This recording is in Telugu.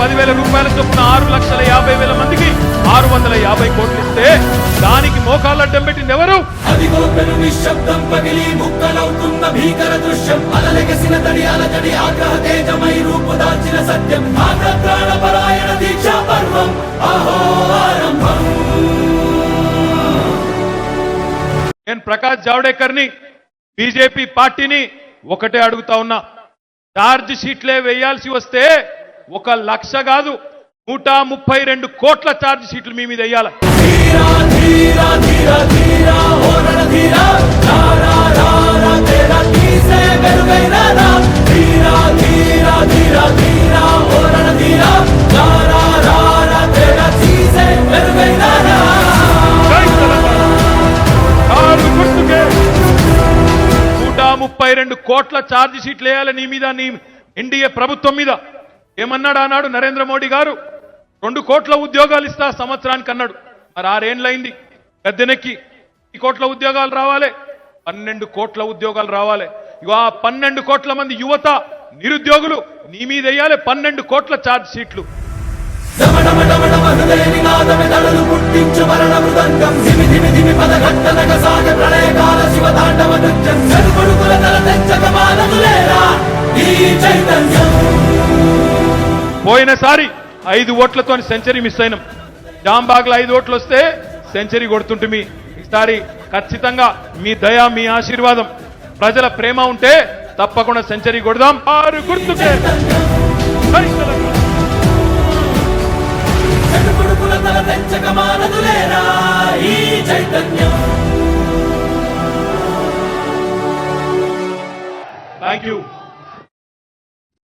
10,000 రూపాయల చొప్పున 6,50,000 మందికి 650 కోట్లు ఇస్తే దానికి మోకాళ్ళడ్డం పెట్టింది ఎవరు? అదిగో పెను నిశ్శబ్దం పగిలి ముక్కలవుతున్న భీకర దృశ్యం, అలలెగసిన తడి అలజడి ఆగ్రహ తేజమై రూపుదాల్చిన సత్యం, ప్రాణపరాయణ దీక్షా పర్వం అహో ఆరంభం. నేను ప్రకాష్ జావడేకర్ని బీజేపీ పార్టీని ఒకటే అడుగుతా ఉన్నా, ఛార్జ్ షీట్లే వేయాల్సి వస్తే 1,00,000 కాదు 132 కోట్ల ఛార్జ్ షీట్లు మీ మీద వేయాలి. కోట్ల ఛార్జ్ షీట్లు వేయాలి నీ మీద, నీ ఎన్డీఏ ప్రభుత్వం మీద. ఏమన్నాడు ఆనాడు నరేంద్ర మోడీ గారు? 2 కోట్ల ఉద్యోగాలు ఇస్తా సంవత్సరానికి అన్నాడు. మరి 6 ఏళ్ళైంది గద్దెనెక్కి. 1 కోట్ల ఉద్యోగాలు రావాలి, 12 కోట్ల ఉద్యోగాలు రావాలి. ఇగో ఆ 12 కోట్ల మంది యువత నిరుద్యోగులు నీ మీద వేయాలి 12 కోట్ల ఛార్జ్ షీట్లు. పోయినసారి 5 ఓట్లతో సెంచరీ మిస్ అయినాం. జాంబాగ్లో 5 ఓట్లు వస్తే సెంచరీ కొడుతుంటే ఈసారి ఖచ్చితంగా మీ దయ, మీ ఆశీర్వాదం, ప్రజల ప్రేమ ఉంటే తప్పకుండా సెంచరీ కొడదాం. 6 గుర్తుకే థ్యాంక్ యూ.